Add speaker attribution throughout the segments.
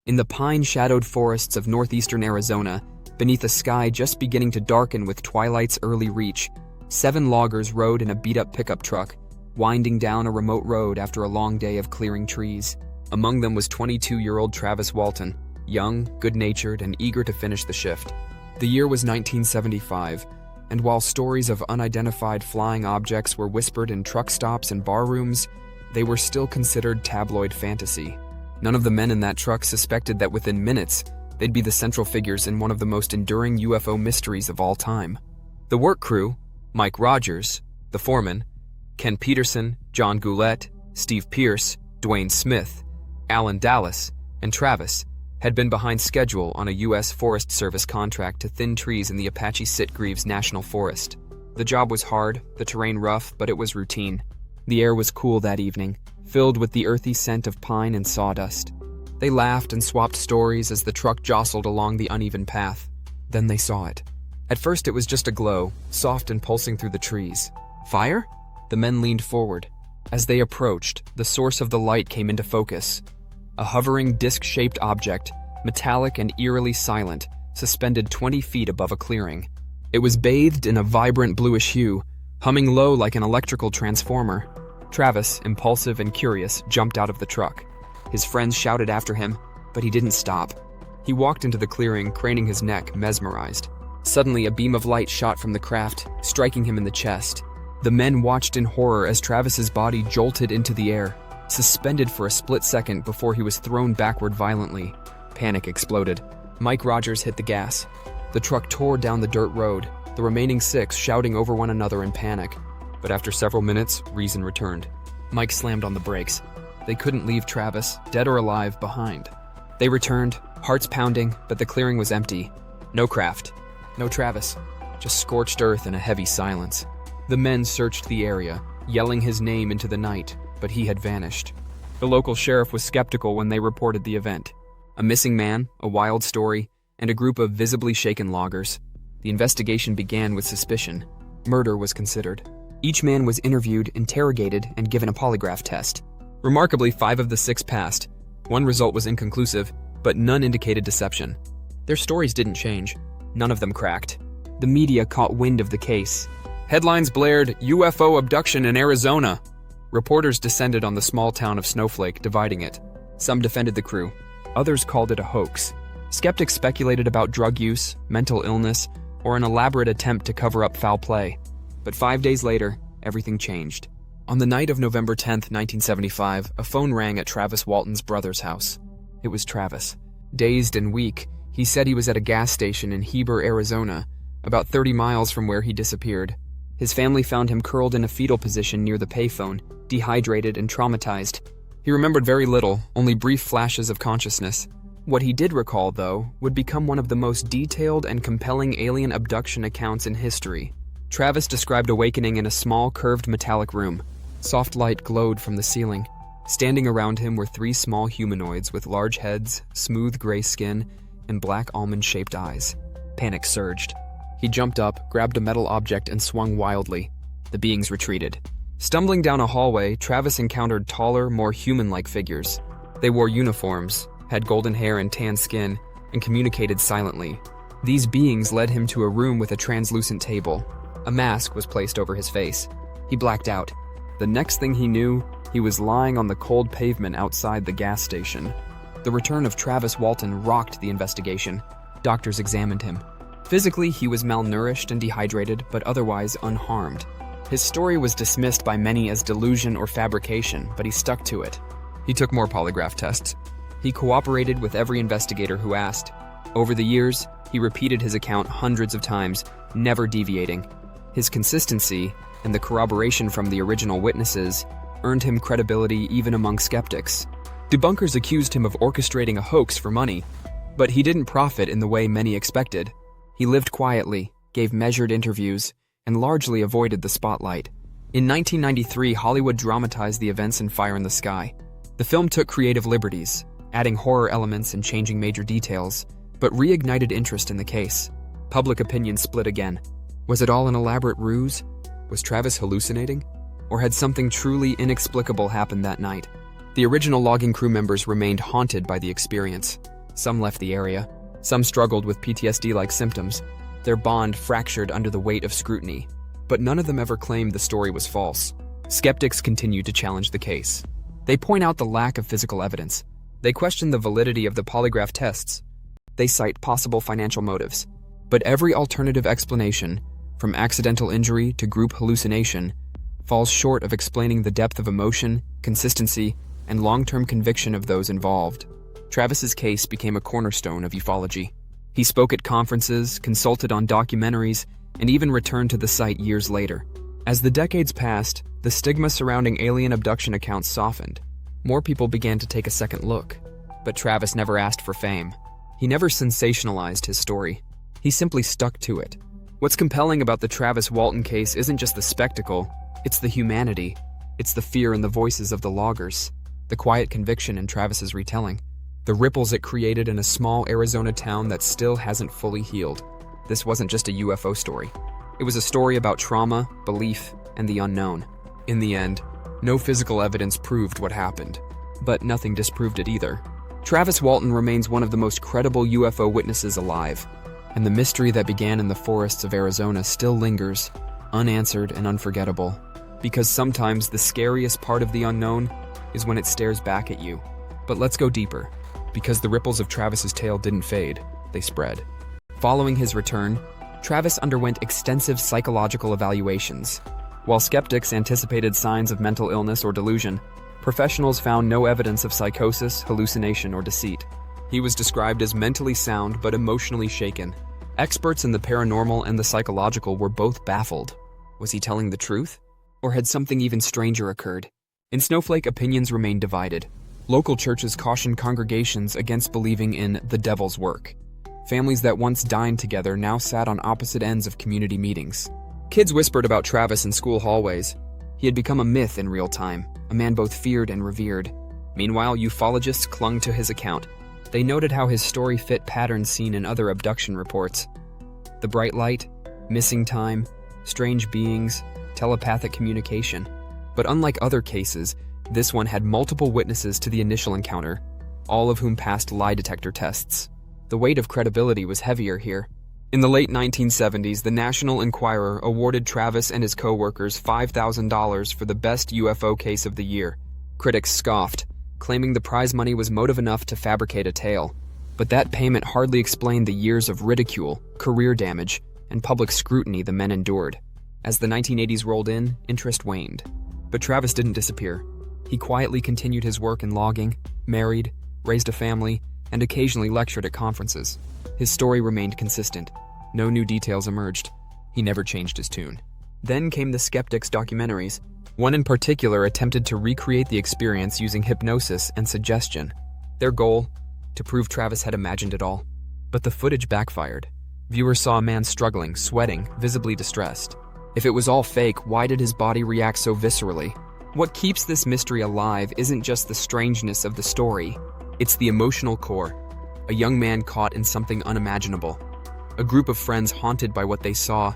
Speaker 1: In the pine-shadowed forests of northeastern Arizona, beneath a sky just beginning to darken with twilight's early reach, 7 loggers rode in a beat-up pickup truck, winding down a remote road after a long day of clearing trees. Among them was 22-year-old Travis Walton, young, good-natured, and eager to finish the shift. The year was 1975, and while stories of unidentified flying objects were whispered in truck stops and bar rooms, they were still considered tabloid fantasy. None of the men in that truck suspected that within minutes, they'd be the central figures in one of the most enduring UFO mysteries of all time. The work crew, Mike Rogers, the foreman, Ken Peterson, John Goulet, Steve Pierce, Dwayne Smith, Alan Dallas, and Travis, had been behind schedule on a U.S. Forest Service contract to thin trees in the Apache Sitgreaves National Forest. The job was hard, the terrain rough, but it was routine. The air was cool that evening, filled with the earthy scent of pine and sawdust. They laughed and swapped stories as the truck jostled along the uneven path. Then they saw it. At first it was just a glow, soft and pulsing through the trees. Fire? The men leaned forward. As they approached, the source of the light came into focus. A hovering disc-shaped object, metallic and eerily silent, suspended 20 feet above a clearing. It was bathed in a vibrant bluish hue, humming low like an electrical transformer. Travis, impulsive and curious, jumped out of the truck. His friends shouted after him, but he didn't stop. He walked into the clearing, craning his neck, mesmerized. Suddenly, a beam of light shot from the craft, striking him in the chest. The men watched in horror as Travis's body jolted into the air, suspended for a split second before he was thrown backward violently. Panic exploded. Mike Rogers hit the gas. The truck tore down the dirt road, the remaining 6 shouting over one another in panic. But after several minutes, reason returned. Mike slammed on the brakes. They couldn't leave Travis, dead or alive, behind. They returned, hearts pounding, but the clearing was empty. No craft. No Travis. Just scorched earth and a heavy silence. The men searched the area, yelling his name into the night, but he had vanished. The local sheriff was skeptical when they reported the event. A missing man, a wild story, and a group of visibly shaken loggers. The investigation began with suspicion. Murder was considered. Each man was interviewed, interrogated, and given a polygraph test. Remarkably, 5 of the 6 passed. One result was inconclusive, but none indicated deception. Their stories didn't change. None of them cracked. The media caught wind of the case. Headlines blared, "UFO abduction in Arizona." Reporters descended on the small town of Snowflake, dividing it. Some defended the crew. Others called it a hoax. Skeptics speculated about drug use, mental illness, or an elaborate attempt to cover up foul play. But 5 days later, everything changed. On the night of November 10th, 1975, a phone rang at Travis Walton's brother's house. It was Travis. Dazed and weak, he said he was at a gas station in Heber, Arizona, about 30 miles from where he disappeared. His family found him curled in a fetal position near the payphone, dehydrated and traumatized. He remembered very little, only brief flashes of consciousness. What he did recall, though, would become one of the most detailed and compelling alien abduction accounts in history. Travis described awakening in a small, curved metallic room. Soft light glowed from the ceiling. Standing around him were 3 small humanoids with large heads, smooth gray skin, and black almond-shaped eyes. Panic surged. He jumped up, grabbed a metal object, and swung wildly. The beings retreated. Stumbling down a hallway, Travis encountered taller, more human-like figures. They wore uniforms, had golden hair and tan skin, and communicated silently. These beings led him to a room with a translucent table. A mask was placed over his face. He blacked out. The next thing he knew, he was lying on the cold pavement outside the gas station. The return of Travis Walton rocked the investigation. Doctors examined him. Physically, he was malnourished and dehydrated, but otherwise unharmed. His story was dismissed by many as delusion or fabrication, but he stuck to it. He took more polygraph tests. He cooperated with every investigator who asked. Over the years, he repeated his account hundreds of times, never deviating. His consistency, and the corroboration from the original witnesses, earned him credibility even among skeptics. Debunkers accused him of orchestrating a hoax for money, but he didn't profit in the way many expected. He lived quietly, gave measured interviews, and largely avoided the spotlight. In 1993, Hollywood dramatized the events in Fire in the Sky. The film took creative liberties, adding horror elements and changing major details, but reignited interest in the case. Public opinion split again. Was it all an elaborate ruse? Was Travis hallucinating? Or had something truly inexplicable happened that night? The original logging crew members remained haunted by the experience. Some left the area. Some struggled with PTSD-like symptoms. Their bond fractured under the weight of scrutiny. But none of them ever claimed the story was false. Skeptics continue to challenge the case. They point out the lack of physical evidence. They question the validity of the polygraph tests. They cite possible financial motives. But every alternative explanation, from accidental injury to group hallucination, falls short of explaining the depth of emotion, consistency, and long-term conviction of those involved. Travis's case became a cornerstone of ufology. He spoke at conferences, consulted on documentaries, and even returned to the site years later. As the decades passed, the stigma surrounding alien abduction accounts softened. More people began to take a second look. But Travis never asked for fame. He never sensationalized his story. He simply stuck to it. What's compelling about the Travis Walton case isn't just the spectacle, it's the humanity. It's the fear in the voices of the loggers, the quiet conviction in Travis's retelling, the ripples it created in a small Arizona town that still hasn't fully healed. This wasn't just a UFO story. It was a story about trauma, belief, and the unknown. In the end, no physical evidence proved what happened, but nothing disproved it either. Travis Walton remains one of the most credible UFO witnesses alive, and the mystery that began in the forests of Arizona still lingers, unanswered and unforgettable. Because sometimes the scariest part of the unknown is when it stares back at you. But let's go deeper, because the ripples of Travis's tale didn't fade, they spread. Following his return, Travis underwent extensive psychological evaluations. While skeptics anticipated signs of mental illness or delusion, professionals found no evidence of psychosis, hallucination, or deceit. He was described as mentally sound but emotionally shaken. Experts in the paranormal and the psychological were both baffled. Was he telling the truth? Or had something even stranger occurred? In Snowflake, opinions remained divided. Local churches cautioned congregations against believing in the devil's work. Families that once dined together now sat on opposite ends of community meetings. Kids whispered about Travis in school hallways. He had become a myth in real time, a man both feared and revered. Meanwhile, ufologists clung to his account. They noted how his story fit patterns seen in other abduction reports. The bright light, missing time, strange beings, telepathic communication. But unlike other cases, this one had multiple witnesses to the initial encounter, all of whom passed lie detector tests. The weight of credibility was heavier here. In the late 1970s, the National Enquirer awarded Travis and his co-workers $5,000 for the best UFO case of the year. Critics scoffed, claiming the prize money was motive enough to fabricate a tale. But that payment hardly explained the years of ridicule, career damage, and public scrutiny the men endured. As the 1980s rolled in, interest waned. But Travis didn't disappear. He quietly continued his work in logging, married, raised a family, and occasionally lectured at conferences. His story remained consistent. No new details emerged. He never changed his tune. Then came the Skeptics documentaries. One in particular attempted to recreate the experience using hypnosis and suggestion. Their goal? To prove Travis had imagined it all. But the footage backfired. Viewers saw a man struggling, sweating, visibly distressed. If it was all fake, why did his body react so viscerally? What keeps this mystery alive isn't just the strangeness of the story. It's the emotional core. A young man caught in something unimaginable. A group of friends haunted by what they saw,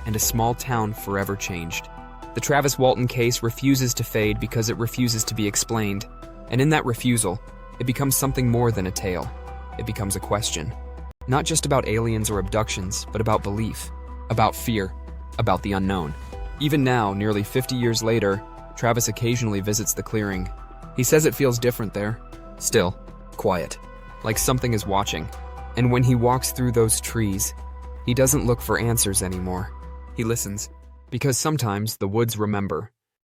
Speaker 1: and a small town forever changed. The Travis Walton case refuses to fade because it refuses to be explained. And in that refusal, it becomes something more than a tale. It becomes a question. Not just about aliens or abductions, but about belief, about fear, about the unknown. Even now, nearly 50 years later, Travis occasionally visits the clearing. He says it feels different there. Still, quiet, like something is watching. And when he walks through those trees, he doesn't look for answers anymore. He listens, because sometimes the woods remember.